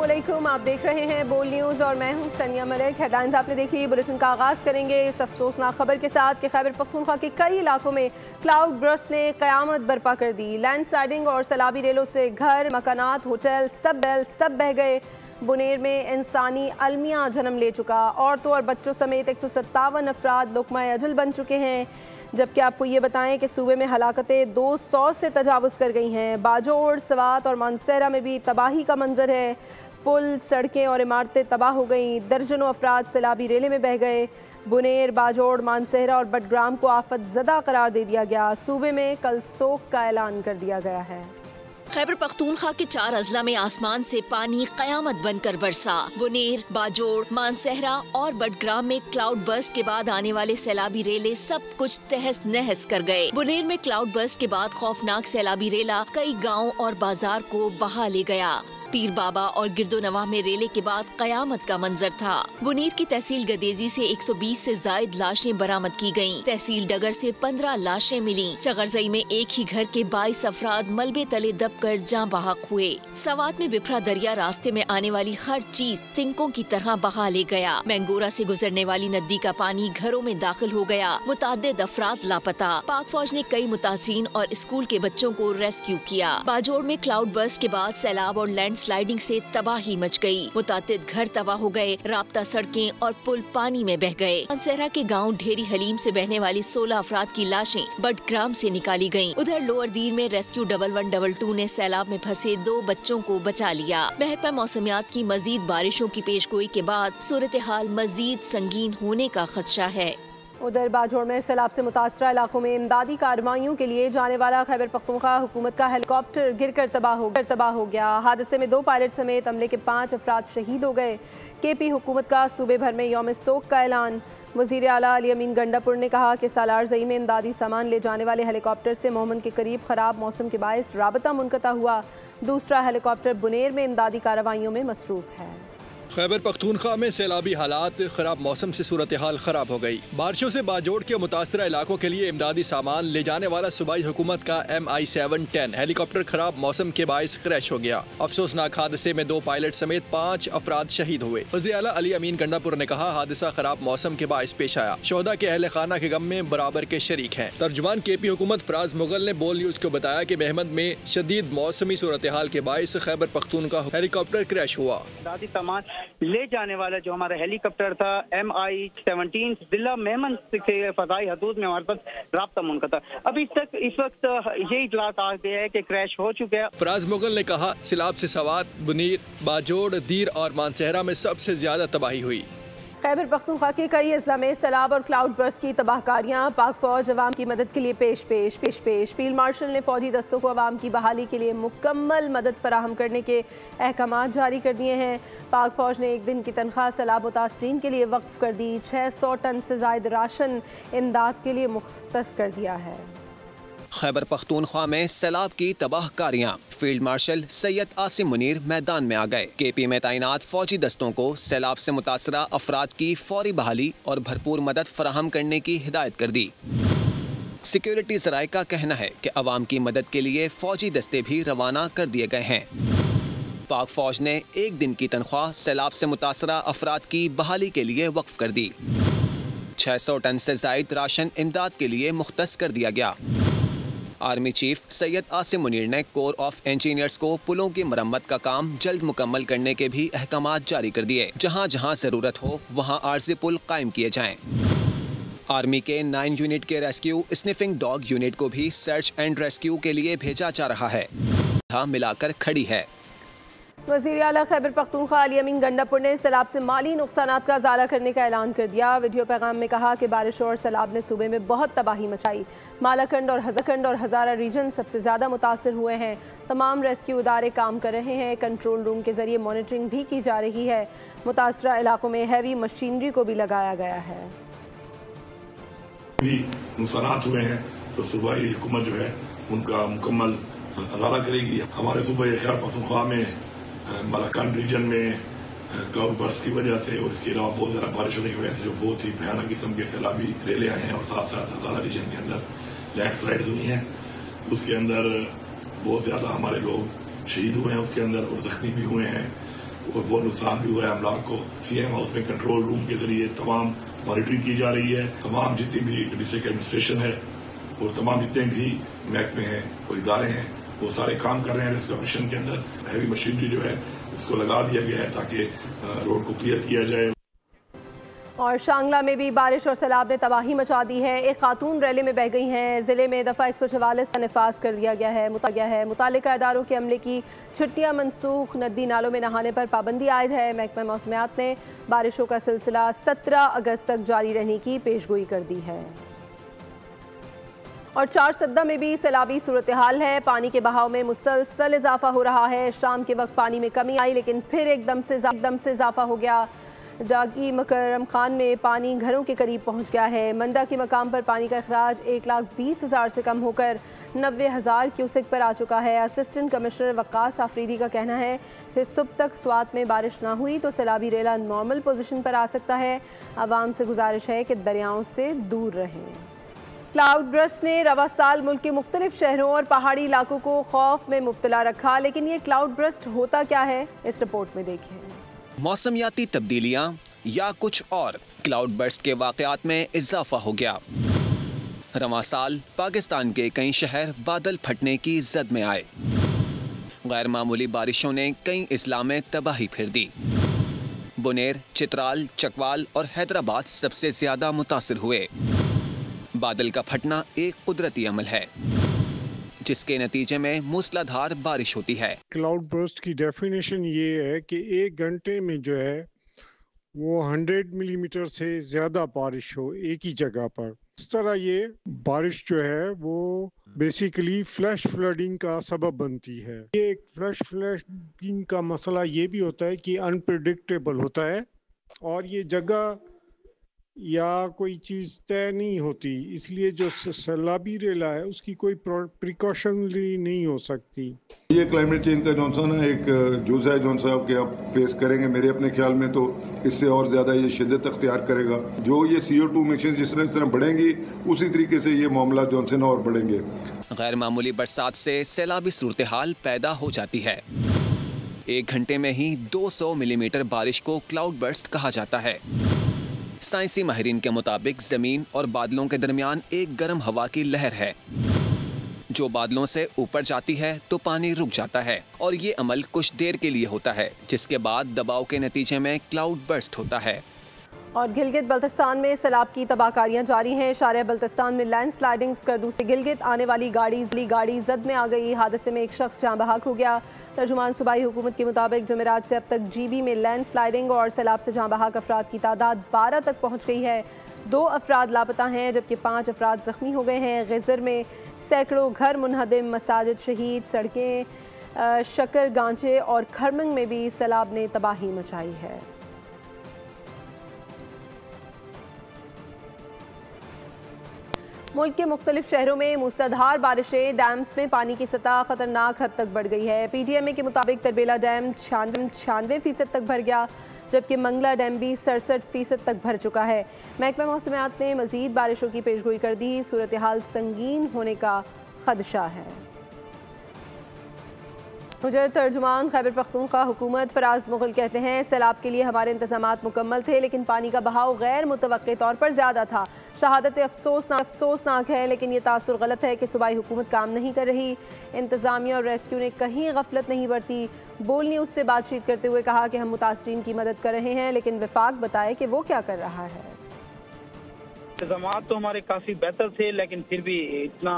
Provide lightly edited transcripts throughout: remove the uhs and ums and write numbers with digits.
अस्सलामुअलैकुम, आप देख रहे हैं बोल न्यूज़ और मैं हूं सनिया मलिक। हेडलाइंस आपने देख ली। बुलेटिन का आगाज़ करेंगे इस अफसोसनाक खबर के साथ कि खैबर पख्तूनख्वा के कई इलाकों में क्लाउड बर्स्ट ने क़यामत बर्पा कर दी। लैंडस्लाइडिंग और सैलाबी रेलों से घर, मकानात, होटल सब बह गए। बुनेर में इंसानी अलमिया जन्म ले चुका। औरतों और बच्चों समेत 157 अफराद लुक़मा अजल बन चुके हैं। जबकि आपको ये बताएं कि सूबे में हलाकतें 200 से तजावुज़ कर गई हैं। बाजोड़, सवात और मानसेरा में भी तबाही का मंजर है। पुल, सड़कें और इमारतें तबाह हो गईं। दर्जनों अफराद सैलाबी रेले में बह गए। बुनेर, बाजोड़, मानसेरा और बडग्राम को आफत ज़दा करार दे दिया गया। सूबे में कल सोग का ऐलान कर दिया गया है। खैबर पख्तूनख्वा के 4 अजला में आसमान से पानी कयामत बनकर बरसा। बुनेर, बाजोड़, मानसेहरा और बडग्राम में क्लाउड बर्स्ट के बाद आने वाले सैलाबी रेले सब कुछ तहस नहस कर गए। बुनेर में क्लाउड बर्स्ट के बाद खौफनाक सैलाबी रेला कई गाँव और बाजार को बहा ले गया। पीर बाबा और गिरदोनवाह में रेले के बाद कयामत का मंजर था। बुनेर की तहसील गदेजी से 120 से जायद लाशें बरामद की गयीं। तहसील डगर से 15 लाशें मिली। चगरजई में एक ही घर के 22 अफराद मलबे तले दबकर जाँ बहक हुए। सवात में बिफरा दरिया रास्ते में आने वाली हर चीज तिनकों की तरह बहा ले गया। मैंगोरा से गुजरने वाली नदी का पानी घरों में दाखिल हो गया। मुताद्दिद अफराद लापता। पाक फौज ने कई मुतासिरीन और स्कूल के बच्चों को रेस्क्यू किया। बाजोड़ में क्लाउड बर्स्ट के बाद सैलाब और लैंड स्लाइडिंग से तबाही मच गई। मुतातिद घर तबाह हो गए। राब्ता सड़कें और पुल पानी में बह गए। मानसेहरा के गांव ढेरी हलीम से बहने वाली 16 अफराद की लाशें बडग्राम से निकाली गयीं। उधर लोअर दीर में रेस्क्यू 1112 ने सैलाब में फंसे 2 बच्चों को बचा लिया। महकमा मौसमियात की मजीद बारिशों की पेशगोई के बाद सूरत हाल मजीद संगीन होने का खदशा है। उधर बाजोड़ में सैलाब से मुतासरा इलाकों में इमदादी कार्रवाइयों के लिए जाने वाला खैबर पख्तूनख्वा हुकूमत का हेलीकॉप्टर गिरकर तबाह हो गया। हादसे में 2 पायलट समेत अमले के 5 अफराद शहीद हो गए। केपी हुकूमत का सूबे भर में यौम सोग का ऐलान। वज़ीर आला अली अमीन गंडापुर ने कहा कि सालारजई में इमदादी सामान ले जाने वाले हेलीकॉप्टर से मोहम्मद के करीब खराब मौसम के बायस राबता मुनक़ता हुआ। दूसरा हेलीकॉप्टर बुनेर में इमदादी कार्रवाइयों में मसरूफ़ है। खैबर पख्तूनख्वा में सैलाबी हालात, खराब मौसम से सूरत हाल खराब हो गई। बारिशों से बाजोड़ के मुतासरा इलाकों के लिए इमदादी सामान ले जाने वाला सूबाई हुकूमत का MI-710 हेलीकॉप्टर खराब मौसम के बायस क्रैश हो गया। अफसोसनाक हादसे में 2 पायलट समेत 5 अफराद शहीद हुए। वज़ीर आला अली अमीन गंडापुर ने कहा, हादसा खराब मौसम के बायस पेश आया। शोहदा के अहले खाना के गम में बराबर के शरीक हैं। तर्जुमान केपी हुकूमत फराज मुगल ने बोल न्यूज को बताया कि मेहमद में शदीद मौसमी सूरत हाल के बायस खैबर पख्तूनख्वा हेलीकॉप्टर क्रैश हुआ। ले जाने वाला जो हमारा हेलीकॉप्टर था MI-17 जिला मेमन से फजाई हदूद में हमारे पास राब्ता मुनक़ता। अभी इस वक्त ये इतलात आ गया है कि क्रैश हो चुका है। फराज मुगल ने कहा, सैलाब से सवात, बुनीर, बाजोड़, दीर और मानसेहरा में सबसे ज्यादा तबाही हुई। खैबर पख्तूनख्वा के कई अजला में सैलाब और क्लाउड बर्स्ट की तबाहकारियाँ। पाक फौज अवाम की मदद के लिए पेश। फील्ड मार्शल ने फौजी दस्तों को अवाम की बहाली के लिए मुकम्मल मदद फराहम करने के अहकामात जारी कर दिए हैं। पाक फौज ने एक दिन की तनख्वाह सैलाब मुतासरीन के लिए वक्फ कर दी। 600 टन से ज़ायद राशन इमदाद के लिए मुख्तस कर दिया है। खैबर पख्तूनख्वा में सैलाब की तबाहकारियाँ। फील्ड मार्शल सैयद आसिम मुनीर मैदान में आ गए। केपी में तैनात फौजी दस्तों को सैलाब से मुतासरा अफराद की फौरी बहाली और भरपूर मदद फराहम करने की हिदायत कर दी। सिक्योरिटी ज़राए का कहना है कि अवाम की मदद के लिए फौजी दस्ते भी रवाना कर दिए गए हैं। पाक फौज ने एक दिन की तनख्वाह सैलाब से मुतासरा अफराद की बहाली के लिए वक्फ कर दी। 600 टन से जायद राशन इमदाद के लिए मुख्तस कर दिया गया। आर्मी चीफ सैयद आसिम मुनीर ने कोर ऑफ इंजीनियर्स को पुलों की मरम्मत का काम जल्द मुकम्मल करने के भी अहकामात जारी कर दिए। जहां जहां जरूरत हो वहां आर्जी पुल कायम किए जाएं। आर्मी के 9 यूनिट के रेस्क्यू स्निफिंग डॉग यूनिट को भी सर्च एंड रेस्क्यू के लिए भेजा जा रहा है। मिलाकर खड़ी है। वज़ीर आला खैबर पख्तूनख्वा अली अमीन गंडापुर ने सैलाब से माली नुकसानात का इजाला करने का ऐलान कर दिया। वीडियो पैगाम में कहा कि बारिशों और सैलाब ने सूबे में बहुत तबाही मचाई। मालाकंड और हज़ारा रीजन सबसे ज़्यादा मुतासर हुए हैं। तमाम रेस्क्यू इदारे काम कर रहे हैं। कंट्रोल रूम के जरिए मॉनिटरिंग भी की जा रही है। मुतासरा इलाकों में हैवी मशीनरी को भी लगाया गया है। नुकसानात हुए हैं तो सूबाई हुकूमत जो है उनका मुकम्मल इजाला करेगी। हमारे सूबे खैबर पख्तूनख्वा में मालाकंड रीजन में क्लाउड बर्स्ट की वजह से और इसके अलावा बहुत ज़्यादा बारिश होने की वजह से जो बहुत ही भयानक किस्म के सैलाबी रेले आए हैं और साथ साथ हज़ारा रीजन के अंदर लैंडस्लाइड्स हुई हैं। उसके अंदर बहुत ज़्यादा हमारे लोग शहीद हुए हैं उसके अंदर और जख्मी भी हुए हैं। और बहुत नुकसान भी हुआ है अमलाक को। सीएम हाउस में कंट्रोल रूम के जरिए तमाम मॉनिटरिंग की जा रही है। तमाम जितनी भी डिस्ट्रिक्ट एडमिनिस्ट्रेशन है और तमाम जितने भी महकमे हैं और इदारे हैं वो सारे काम कर रहे हैं। रेस्क्यू ऑपरेशन के अंदर हैवी मशीनरी जो है उसको लगा दिया गया है ताकि रोड को क्लियर किया जाए। और शांगला में भी बारिश और सैलाब ने तबाही मचा दी है। एक खातून रैली में बह गई हैं। ज़िले में दफ़ा 144 का नफाज कर दिया गया है। मुतालिका इदारों के अमले की छुट्टियां मनसूख। नदी नालों में नहाने पर पाबंदी आयद है। महकमा मौसमियात ने बारिशों का सिलसिला 17 अगस्त तक जारी रहने की पेशगोई कर दी है। और चारसद्दा में भी सैलाबी सूरत हाल है। पानी के बहाव में मुसलसल इजाफा हो रहा है। शाम के वक्त पानी में कमी आई लेकिन फिर एकदम से इजाफा हो गया। डागी मकरम खान में पानी घरों के करीब पहुंच गया है। मंदा के मकाम पर पानी का अखराज 1,20,000 से कम होकर 90,000 क्यूसेक पर आ चुका है। असिस्टेंट कमिश्नर वक्कास आफरीदी का कहना है कि सुबह तक स्वात में बारिश ना हुई तो सैलाबी रेला नॉर्मल पोजीशन पर आ सकता है। आवाम से गुजारिश है कि दरियाओं से दूर रहें। क्लाउड बर्स्ट ने रवा साल मुल्क के मुख्तलिफ शहरों और पहाड़ी इलाकों को खौफ में मुब्तला रखा, लेकिन ये क्लाउड बर्स्ट होता क्या है, इस रिपोर्ट में देखिए। मौसमियाती तब्दीलियां या कुछ और, क्लाउड बर्स्ट के वाक़यात में इजाफा हो गया। रवा साल पाकिस्तान के कई शहर बादल फटने की जद में आए। गैर मामूली बारिशों ने कई अजला में तबाही फिर दी। बुनेर, चित्राल, चकवाल और हैदराबाद सबसे ज्यादा मुतासिर हुए। बादल का फटना एक कुदरती अमल है जिसके नतीजे में मूसलाधार बारिश होती है। क्लाउड बर्स्ट की डेफिनेशन ये है कि एक घंटे में जो है वो 100 मिलीमीटर से ज्यादा बारिश हो एक ही जगह पर। इस तरह ये बारिश जो है वो बेसिकली फ्लैश फ्लडिंग का सबब बनती है। ये एक फ्लैश फ्लडिंग का मसला ये भी होता है कि अनप्रेडिक्टेबल होता है और ये जगह या कोई चीज तय नहीं होती, इसलिए जो सैलाबी रेला है उसकी कोई प्रिकॉशनरी नहीं हो सकती। ये क्लाइमेट चेंज का जौन है एक जुज़ है जौन साहब के आप फेस करेंगे। मेरे अपने ख्याल में तो इससे और ज्यादा ये शिद्दत अख्तियार करेगा। जो ये CO2 इमिशन जिस तरह बढ़ेंगी उसी तरीके से ये मामला जौन से ना और बढ़ेंगे। गैर मामूली बरसात से सैलाबी सूरत हाल पैदा हो जाती है। एक घंटे में ही 200 मिलीमीटर बारिश को क्लाउड बर्स्ट कहा जाता है। साइंसी माहिरीन के मुताबिक जमीन और बादलों के दरमियान एक गर्म हवा की लहर है जो बादलों से ऊपर जाती है तो पानी रुक जाता है और ये अमल कुछ देर के लिए होता है जिसके बाद दबाव के नतीजे में क्लाउड बर्स्ट होता है। और गिलगित बल्तिस्तान में सैलाब की तबाहकारियां जारी हैं। शारिया बल्तिस्तान में लैंड स्लाइडिंग स्कर्दू से गिलगित आने वाली गाड़ी जद में आ गई। हादसे में एक शख्स जाँ बहक हो गया। तर्जुमान सूबाई हुकूमत के मुताबिक जुमेरात से अब तक GB में लैंड स्लाइडिंग और सैलाब से जाँ बहक अफराद की तादाद 12 तक पहुँच गई है। 2 अफराद लापता हैं जबकि 5 अफराद जख्मी हो गए हैं। गिजर में सैकड़ों घर मुनहदिम, मसाजिद शहीद, सड़कें, शकर गांचे और खरमंग में भी सैलाब ने तबाही मचाई है। मुल्क के मुख्तलिफ शहरों में मूसलाधार बारिशें, डैम्स में पानी की सतह खतरनाक हद तक बढ़ गई है। PTMA के मुताबिक तरबेला डैम 96% तक भर गया जबकि मंगला डैम भी 67% तक भर चुका है। महकमा मौसमियात ने मजीद बारिशों की पेशगोई कर दी। सूरत हाल संगीन होने का खदशा है। मुजर तर्जुमान खैबर पख्तूनख्वा हुकूमत फराज मुगल कहते हैं सैलाब के लिए हमारे इंतजामात मुकम्मल थे लेकिन पानी का बहाव गैर मुतवक्के तौर पर ज़्यादा था। शहादत अफसोसनाक है लेकिन ये तासुर गलत है कि सूबाई हुकूमत काम नहीं कर रही। इंतजामिया और रेस्क्यू ने कहीं गफलत नहीं बरती। बोल न्यूज़ से बातचीत करते हुए कहा कि हम मुतासरीन की मदद कर रहे हैं लेकिन विफाक बताए कि वो क्या कर रहा है। इंतजामात तो हमारे काफ़ी बेहतर थे लेकिन फिर भी इतना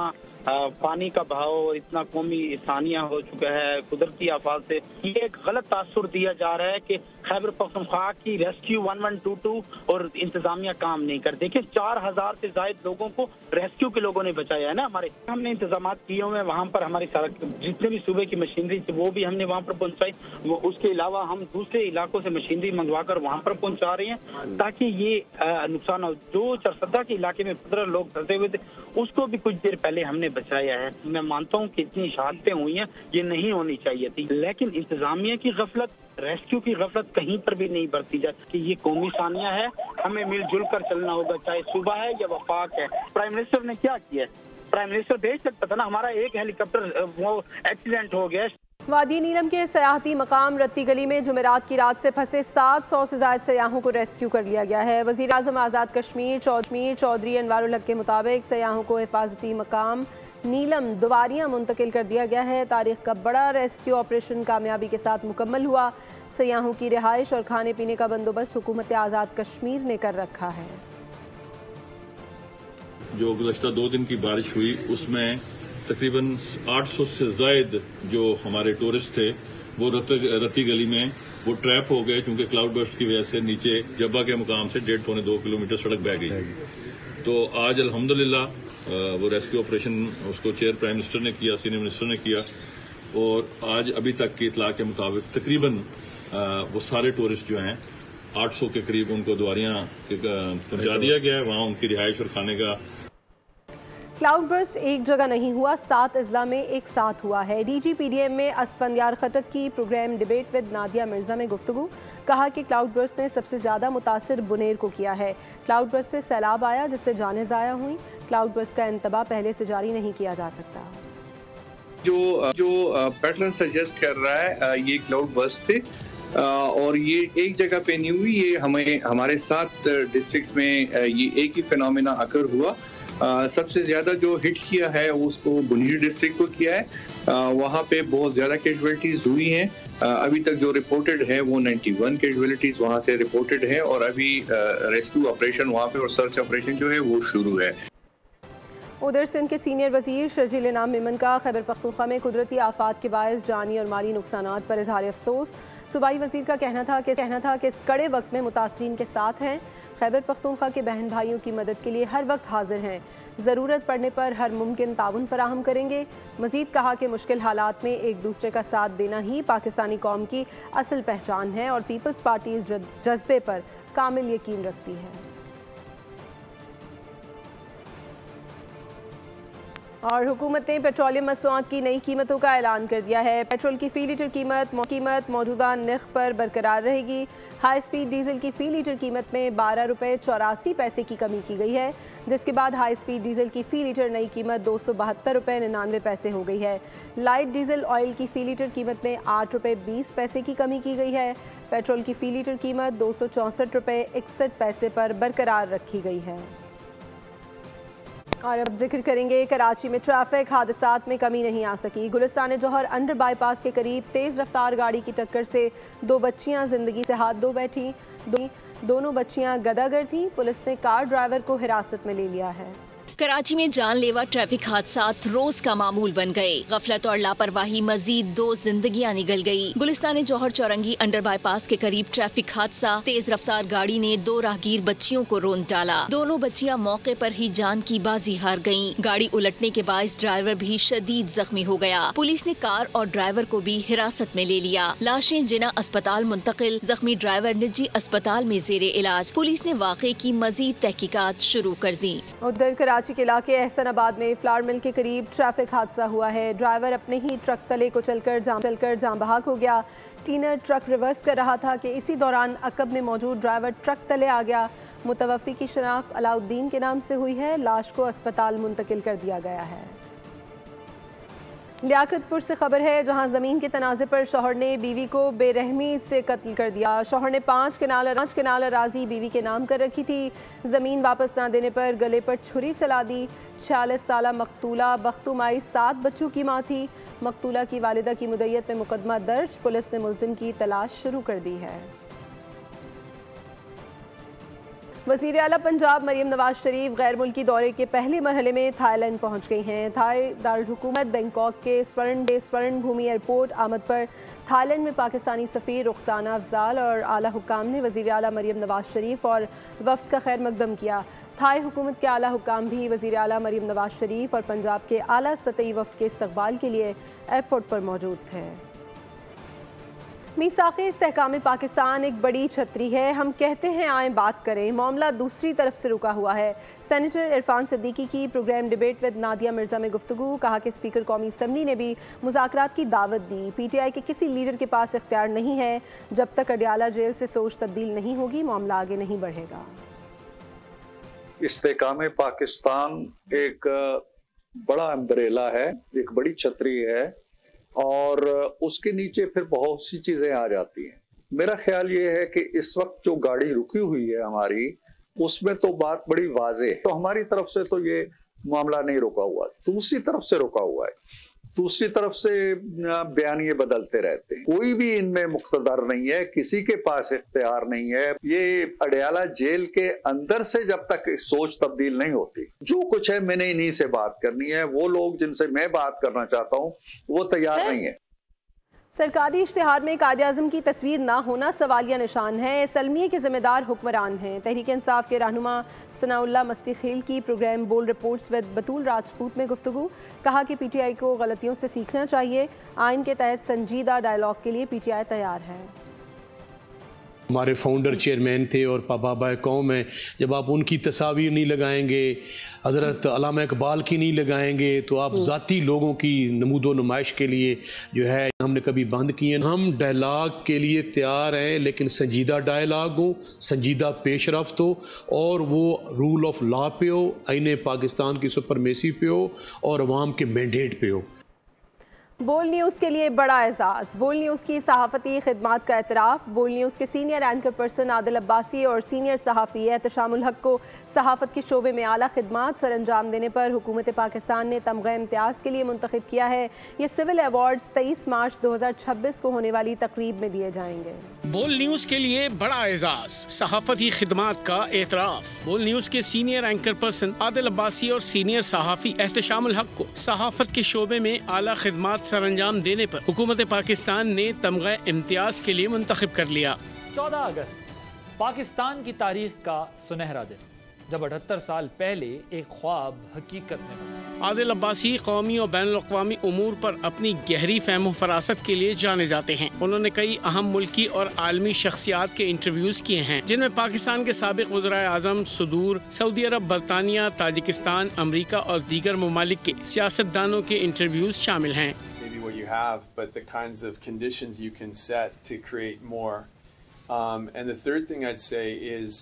पानी का बहाव, इतना कौमी सानिया हो चुका है कुदरती आफात से, ये एक गलत तासुर दिया जा रहा है कि खैबर पख्तूनख्वा की रेस्क्यू 1122 और इंतजामिया काम नहीं कर। देखिए 4000 से ज्यादा लोगों को रेस्क्यू के लोगों ने बचाया है ना। हमारे हमने इंतजाम किए हुए, वहाँ पर हमारी जितने भी सूबे की मशीनरी थी वो भी हमने वहाँ पर पहुँचाई। उसके अलावा हम दूसरे इलाकों से मशीनरी मंगवा कर वहाँ पर पहुँचा रहे हैं ताकि ये नुकसान हो। जो चरसद्दा के इलाके में 15 लोग फंसे हुए थे उसको भी कुछ देर पहले हमने बचाया है। मैं मानता हूँ कि इतनी शहादतें हुई हैं ये नहीं होनी चाहिए थी, लेकिन इंतजामिया की गफलत, रेस्क्यू की गफलत कहीं पर भी नहीं बरती जाए कि ये कौमी सानिया है, हमें मिलजुल कर चलना होगा चाहे सूबा है या वफाक है। प्राइम मिनिस्टर ने क्या किया? प्राइम मिनिस्टर भेज सकता था ना। हमारा एक हेलीकॉप्टर वो एक्सीडेंट हो गया, वादी नीलम के सयाहती मकाम रत्ती गली में जुमेरात की रात से फंसे 700 से ज्यादा सयाहों को रेस्क्यू कर लिया गया है। वज़ीर आज़म आज़ाद कश्मीर चौधरी अनवारुल हक के मुताबिक सयाहों को हिफाजती मकाम नीलम दुबारियां मुंतकिल कर दिया गया है। तारीख का बड़ा रेस्क्यू ऑपरेशन कामयाबी के साथ मुकम्मल हुआ। सयाहों की रिहाइश और खाने पीने का बंदोबस्त हुकूमत आज़ाद कश्मीर ने कर रखा है। जो गुज़श्ता 2 दिन की बारिश हुई उसमें तकरीबन 800 से ज़ायद जो हमारे टूरिस्ट थे वो रत्ती गली में वो ट्रैप हो गए, क्योंकि क्लाउड बर्स्ट की वजह से नीचे जब्बा के मुकाम से 1.5-2 किलोमीटर सड़क बह गई। तो आज अल्हम्दुलिल्लाह वो रेस्क्यू ऑपरेशन उसको चेयर प्राइम मिनिस्टर ने किया, सीनियर मिनिस्टर ने किया, और आज अभी तक की इतला के मुताबिक तकरीबन वो सारे टूरिस्ट जो हैं 800 के करीब उनको दुआरियां पहुंचा दिया गया है। वहाँ उनकी रिहाइश और खाने का। क्लाउड बर्स्ट एक जगह नहीं हुआ, 7 अजला में एक साथ हुआ है। DGPDM में असफंदियार खटक की program debate with Nadia Mirza में गुफ्तगू, कहा कि क्लाउड बर्स्ट ने सबसे ज्यादा मुतासिर बुनेर को किया है। क्लाउड बर्स्ट से सैलाब आया जिससे जानें ज़ाया हुई। क्लाउड बर्स्ट का इंतबा पहले से जारी नहीं किया जा सकता। जो पैटर्न सजेस्ट कर रहा है ये क्लाउड बर्स्ट थे और ये एक जगह पे नहीं हुई, ये हमारे 7 डिस्ट्रिक्ट्स में ये एक ही फिनोमेना अकर हुआ। सबसे ज्यादा जो हिट किया है उसको बुनीर डिस्ट्रिक्ट को किया है। वहाँ पे बहुत ज्यादा कैजुअलिटीज हुई हैं। अभी तक जो रिपोर्टेड है वो 91 कैजुअलिटीज वहाँ से रिपोर्टेड है और अभी रेस्क्यू ऑपरेशन वहाँ पे और सर्च ऑपरेशन जो है वो शुरू है। उधर सिंध के सीनियर वजीर शर्जील इनाम मेमन का खैबर पख्तूनख्वा में कुदरती आफात के बायस जानी और माली नुकसानात पर इजहार अफसोस। सूबाई वजीर का कहना था कि इस कड़े वक्त में मुतासरीन के साथ हैं। खैबर पख्तूनख्वा के बहन भाइयों की मदद के लिए हर वक्त हाजिर हैं। ज़रूरत पड़ने पर हर मुमकिन ताउन फराहम करेंगे। मजीद कहा कि मुश्किल हालात में एक दूसरे का साथ देना ही पाकिस्तानी कौम की असल पहचान है और पीपल्स पार्टी इस जज्बे पर कामिल यकीन रखती है। और हुकूमत ने पेट्रोलियम मसनूआत की नई कीमतों का ऐलान कर दिया है। पेट्रोल की फ़ी लीटर कीमत मौजूदा नर्ख पर बरकरार रहेगी। हाई स्पीड डीजल की फ़ी लीटर कीमत में 12 रुपये 84 पैसे की कमी की गई है, जिसके बाद हाई स्पीड डीजल की फ़ी लीटर नई कीमत 272 रुपये 99 पैसे हो गई है। लाइट डीजल ऑयल की फ़ी लीटर कीमत में 8 रुपये 20 पैसे की कमी की गई है। पेट्रोल की फ़ी लीटर कीमत 264 रुपये 61 पैसे पर बरकरार रखी गई है। और अब जिक्र करेंगे कराची में ट्रैफिक हादसात में कमी नहीं आ सकी। गुलिस्तान जौहर अंडर बाईपास के करीब तेज़ रफ्तार गाड़ी की टक्कर से 2 बच्चियां जिंदगी से हाथ धो बैठी। दोनों बच्चियां गदागर थीं। पुलिस ने कार ड्राइवर को हिरासत में ले लिया है। कराची में जानलेवा ट्रैफिक हादसात रोज का मामूल बन गए। गफलत और लापरवाही मजीद 2 जिंदगियां निगल गई। गुलिस्तान जौहर चौरंगी अंडर बाईपास के करीब ट्रैफिक हादसा। तेज रफ्तार गाड़ी ने 2 राहगीर बच्चियों को रोंद डाला। दोनों बच्चियां मौके पर ही जान की बाजी हार गयीं। गाड़ी उलटने के बायस ड्राइवर भी शदीद जख्मी हो गया। पुलिस ने कार और ड्राइवर को भी हिरासत में ले लिया। लाशें जिना अस्पताल मुंतकिल, जख्मी ड्राइवर निजी अस्पताल में जेरे इलाज। पुलिस ने वाक़े की मजीद तहकीकात शुरू कर दी। उधर कराची के इलाके एहसनाबाद में फ्लावर मिल के करीब ट्रैफिक हादसा हुआ है। ड्राइवर अपने ही ट्रक तले को चलकर जाम बहाक हो गया। क्लीनर ट्रक रिवर्स कर रहा था कि इसी दौरान अकब में मौजूद ड्राइवर ट्रक तले आ गया। मुतवफ़ी की शनाख्त अलाउद्दीन के नाम से हुई है। लाश को अस्पताल मुंतकिल कर दिया गया है। लियाकतपुर से खबर है, जहां जमीन के तनाज़े पर शौहर ने बीवी को बेरहमी से कत्ल कर दिया। शौहर ने 5 कनाल अराजी बीवी के नाम कर रखी थी। जमीन वापस न देने पर गले पर छुरी चला दी। 46 साला मकतूला बख्तुमाई 7 बच्चों की मां थी। मकतूला की वालिदा की मुद्दत में मुकदमा दर्ज। पुलिस ने मुलजिम की तलाश शुरू कर दी है। वज़ीर आला पंजाब मरियम नवाज शरीफ गैर मुल्की दौरे के पहले मरहले में थाईलैंड पहुँच गई हैं। थाई दारुलहुकूमत बैंकॉक के स्वर्ण भूमि एयरपोर्ट आमद पर थाईलैंड में पाकिस्तानी सफ़ीर रुखसाना अफजाल और आला हुक्काम ने वज़ीर आला मरियम नवाज शरीफ और वफ़द का खैर मकदम किया। थाई हुकूमत के आला हुक्काम भी वज़ीर आला मरियम नवाज शरीफ और पंजाब के आला सतही वफ़द के इस्तकबाल के लिए एयरपोर्ट पर मौजूद थे। मीसाक़े इस्तेहकाम पाकिस्तान एक बड़ी छतरी है, हम कहते हैं आए बात करें। मामला दूसरी तरफ से रुका हुआ है। सेनेटर इरफान सिद्दीकी की program debate with Nadia Mirza में गुफ्तगू, कहा कि स्पीकर कौमी असम्बली ने भी मुज़ाकरात की दावत दी। PTI के किसी लीडर के पास इख्तियार नहीं है। जब तक अडियाला जेल से सोच तब्दील नहीं होगी मामला आगे नहीं बढ़ेगा। इस्तेहकाम पाकिस्तान एक बड़ा अम्ब्रेला है, एक बड़ी छतरी है और उसके नीचे फिर बहुत सी चीजें आ जाती हैं। मेरा ख्याल ये है कि इस वक्त जो गाड़ी रुकी हुई है हमारी, उसमें तो बात बड़ी वाज़ेह है। तो हमारी तरफ से तो ये मामला नहीं रुका हुआ, दूसरी तरफ से रुका हुआ है। दूसरी तरफ से बयान ये बदलते रहते हैं। कोई भी इनमें मुख्तदर नहीं है, किसी के पास इख्तियार नहीं है। ये अडयाला जेल के अंदर से जब तक सोच तब्दील नहीं होती, जो कुछ है मैंने इन्हीं से बात करनी है। वो लोग जिनसे मैं बात करना चाहता हूँ वो तैयार नहीं है। सरकारी इश्तिहार में कायद-ए-आज़म की तस्वीर ना होना सवालिया निशान है। सलमिये के जिम्मेदार हुक्मरान हैं। तहरीक इंसाफ के रहनुमा सनाउल्लाह मस्ती खेल की प्रोग्राम बोल रिपोर्ट्स विद बतूल राजपूत में गुफ्तगू। कहा कि पीटीआई को गलतियों से सीखना चाहिए। आइन के तहत संजीदा डायलॉग के लिए पीटीआई तैयार है। हमारे फाउंडर चेयरमैन थे और बाबा कौम है, जब आप उनकी तस्वीर नहीं लगाएंगे, हज़रत अल्लामा इकबाल की नहीं लगाएंगे, तो आप ज़ाती लोगों की नमूदो नुमाइश के लिए जो है हमने कभी बंद किए। हम डायलॉग के लिए तैयार हैं, लेकिन संजीदा डायलॉग हो, संजीदा पेश रफ्त हो और वो रूल ऑफ लॉ पे हो, आईन पाकिस्तान की सुपरमेसी पे हो और अवाम के मैंडेट पे हो। बोल न्यूज़ के लिए बड़ा एजाज़। बोल न्यूज़ की सहाफ़ती खिदमात का एतराफ़। बोल न्यूज़ के senior anchor person Adil Abbasi और सीनियर सहाफ़ी एहतशामुल हक को सहाफ़त के शोबे में आला खिदमात सर अंजाम देने पर हुकूमत पाकिस्तान ने तमग़ा इम्तियाज़ के लिए मुंतखब किया है। ये सिविल अवार्ड्स 23 मार्च 2026 को होने वाली तकरीब में दिए जाएंगे। बोल न्यूज़ के लिए बड़ा एजाज़, सहाफ़ती खिदमात का एतराफ़। बोल न्यूज़ के senior anchor person Adil Abbasi और सीनियर सहाफ़ी एहतशामुल हक को सहाफ़त के शोबे में आला खिदमात सर अंजाम देने पर हुकूमत पाकिस्तान ने तमग़ा इम्तियाज़ के लिए मुंतखब कर लिया। 14 अगस्त पाकिस्तान की तारीख का सुनहरा दिन, जब 78 साल पहले एक ख्वाब हकीकत में बना। आदिल अब्बासी कौमी और बैनुल अक़वामी उमूर पर अपनी गहरी फहम फरासत के लिए जाने जाते हैं। उन्होंने कई अहम मुल्की और आलमी शख्सियात के इंटरव्यूज किए हैं, जिनमें पाकिस्तान के साबिक़ वज़ीर आज़म, सुदूर, सऊदी अरब, बरतानिया, ताजिकिस्तान, अमरीका और दीगर ममालिक के सियासतदानों के इंटरव्यूज शामिल हैं। Have, but the kinds of conditions you can set to create more. And the third thing I'd say is,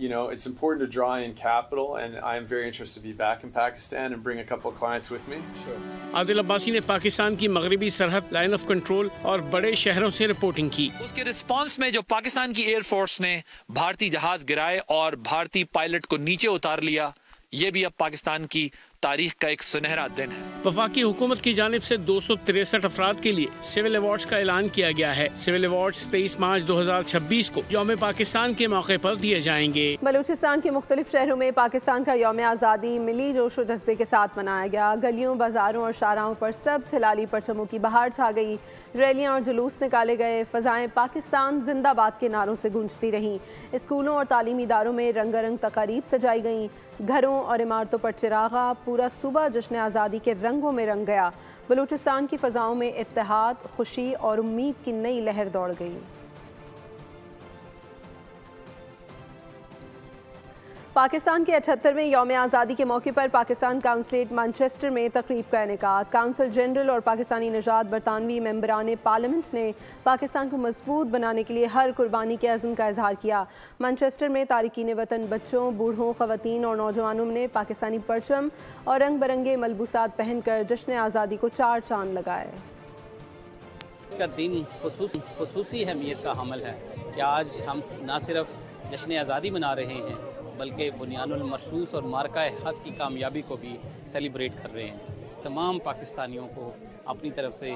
you know, it's important to draw in capital, and I'm very interested to be back in Pakistan and bring a couple of clients with me. Sure. Adil Abbasi ने पाकिस्तान की मगरबी सरहद, line of control और बड़े शहरों से reporting की। उसके रिस्पांस में जो पाकिस्तान की एयरफोर्स ने भारतीय जहाज गिराए और भारतीय पायलट को नीचे उतार लिया, ये भी अब पाकिस्तान की तारीख का एक सुनहरा दिन है। वफाकी हुकूमत की जानिब से 263 अफराद के लिए सिविल अवार्ड्स का ऐलान किया गया है। सिविल अवार्ड्स 23 मार्च 2026 को यौम पाकिस्तान के मौके पर दिए जाएंगे। बलूचिस्तान के मुख्तलिफ शहरों में पाकिस्तान का यौम आज़ादी मिली जोश और जज्बे के साथ मनाया गया। गलियों, बाजारों और शाहराहों पर सब हिलाली परचमों की बहार छा गई। रैलियाँ और जुलूस निकाले गए। फ़ज़ाएँ पाकिस्तान जिंदाबाद के नारों से गूंजती रहीं। स्कूलों और तालीमी इदारों में रंगारंग तकारीब सजाई गईं। घरों और इमारतों पर चिरागा, पूरा सूबा जश्न आज़ादी के रंगों में रंग गया। बलूचिस्तान की फ़ज़ाओं में इत्तेहाद, खुशी और उम्मीद की नई लहर दौड़ गई। पाकिस्तान के 78वें यौम आज़ादी के मौके पर पाकिस्तान काउंसलेट मैनचेस्टर में तकरीब का इनेकाद। काउंसिल जनरल और पाकिस्तानी निजात बरतानवी मेंबरान पार्लियामेंट ने पाकिस्तान को मजबूत बनाने के लिए हर कुर्बानी के अज़्म का इजहार किया। मैनचेस्टर में तारिकीन वतन बच्चों, बूढ़ों, ख़वातीन और नौजवानों ने पाकिस्तानी परचम और रंग बिरंगे मलबूसात पहनकर जश्न आज़ादी को चार चांद लगाए। इसका दिन खुसूसी अहमियत का हमल है कि आज हम न सिर्फ जश्न आज़ादी मना रहे हैं, बल्कि बुनियानुल मरसूस और मार्का हक की कामयाबी को भी सेलिब्रेट कर रहे हैं। तमाम पाकिस्तानियों को अपनी तरफ से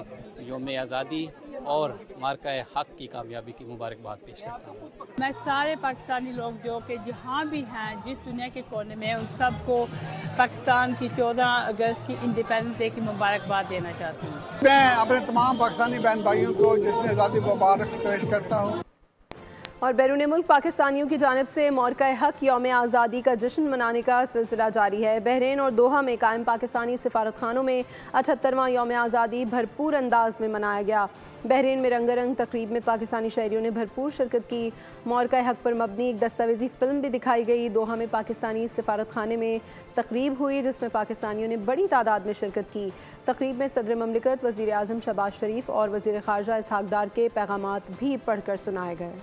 यौम आज़ादी और मार्का हक की कामयाबी की मुबारकबाद पेश करता हूँ। मैं सारे पाकिस्तानी लोग जो कि जहाँ भी हैं, जिस दुनिया के कोने में, उन सबको पाकिस्तान की 14 अगस्त की इंडिपेंडेंस डे की मुबारकबाद देना चाहती हूँ। मैं अपने तमाम पाकिस्तानी बहन भाइयों को जश्न आज़ादी मुबारक पेश करता हूँ। और बैरून मुल्क पाकिस्तानियों की जानिब से मौरका हक यौम आज़ादी का जश्न मनाने का सिलसिला जारी है। बहरीन और दोहा में कायम पाकिस्तानी सिफारतखानों में 78वां यौम आज़ादी भरपूर अंदाज में मनाया गया। बहरीन में रंगारंग तकरीब में पाकिस्तानी शहरियों ने भरपूर शिरकत की। मौरका हक पर मबनी एक दस्तावेजी फिल्म भी दिखाई गई। दोहा में पाकिस्तानी सिफारतखाने में तकरीब हुई, जिसमें पाकिस्तानियों ने बड़ी तादाद में शिरकत की। तकरीब में सदर ममलिकत, वज़ीर आज़म शहबाज शरीफ और वज़ीर ख़ारजा इसहाक़ डार के पैगामात भी पढ़कर सुनाए गए।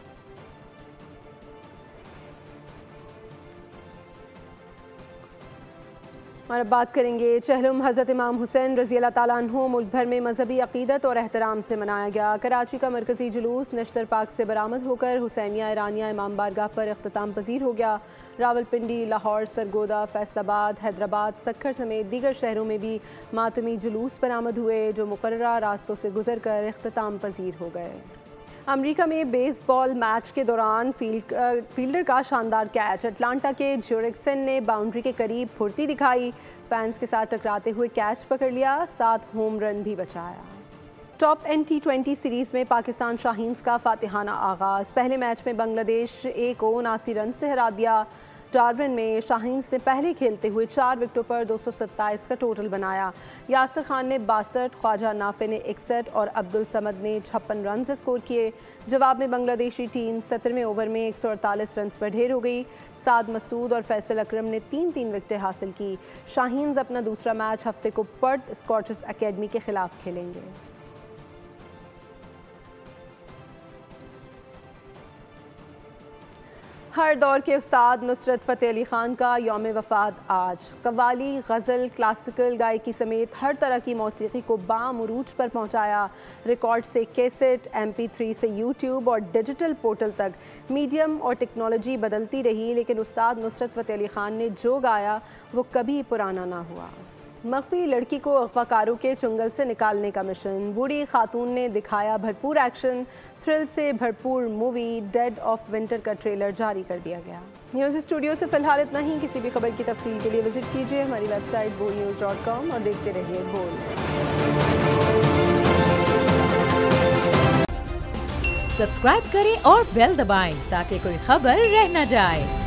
और अब बात करेंगे चहलुम हज़रत इमाम हुसैन रज़ी अल्लाह ताला अन्हु मुल्क भर में मजहबी अक़ीदत और एहतराम से मनाया गया। कराची का मरकज़ी जुलूस नशतर पाक से बरामद होकर हुसैनिया ईरानिया इमाम बारगाह पर इख्तिताम पजीर हो गया। रावलपिंडी, लाहौर, सरगोदा, फैसलाबाद, हैदराबाद, सक्खर समेत दीगर शहरों में भी मातमी जुलूस बरामद हुए जो मुकर्ररा रास्तों से गुजर कर इख्तिताम पजीर हो गए। अमेरिका में बेसबॉल मैच के दौरान फील्डर का शानदार कैच, अटलांटा के ज्यूरिक्सन ने बाउंड्री के करीब फुर्ती दिखाई, फैंस के साथ टकराते हुए कैच पकड़ लिया, 7 होम रन भी बचाया। टॉप T20 सीरीज़ में पाकिस्तान शाहीन्स का फातिहाना आगाज़। पहले मैच में बांग्लादेश A को 79 रन से हरा दिया। डार्विन में शाहीन्स ने पहले खेलते हुए 4 विकेटों पर 227 का टोटल बनाया। यासिर खान ने 62, ख्वाजा नाफे ने 61 और अब्दुल समद ने 56 रन स्कोर किए। जवाब में बांग्लादेशी टीम 17वें ओवर में 148 रन पर ढेर हो गई। साद मसूद और फैसल अकरम ने 3-3 विकेटें हासिल की। शाहीन्स अपना दूसरा मैच हफ्ते को पर्थ स्कॉचेस अकेडमी के खिलाफ खेलेंगे। हर दौर के उस्ताद नुसरत फ़तेह अली ख़ान का यौम वफ़ात आज। कव्वाली, गज़ल, क्लासिकल गायकी समेत हर तरह की मौसीक़ी को बामरूज पर पहुँचाया। रिकॉर्ड से कैसेट, MP3 से YouTube और डिजिटल पोर्टल तक मीडियम और टेक्नोलॉजी बदलती रही, लेकिन उस्ताद नुसरत फ़तेह अली ख़ान ने जो गाया वो कभी पुराना ना हुआ। मख्फी लड़की को अगवाकारों के चुंगल से निकालने का मिशन, बूढ़ी खातून ने दिखाया भरपूर एक्शन। थ्रिल से भरपूर मूवी डेड ऑफ विंटर का ट्रेलर जारी कर दिया गया। न्यूज़ स्टूडियो से फिलहाल इतना ही। किसी भी खबर की तफसील के लिए विजिट कीजिए हमारी वेबसाइट boldnews.com और देखते रहिए बोल्ड। सब्सक्राइब करें और बेल दबाएं ताकि कोई खबर रह न जाए।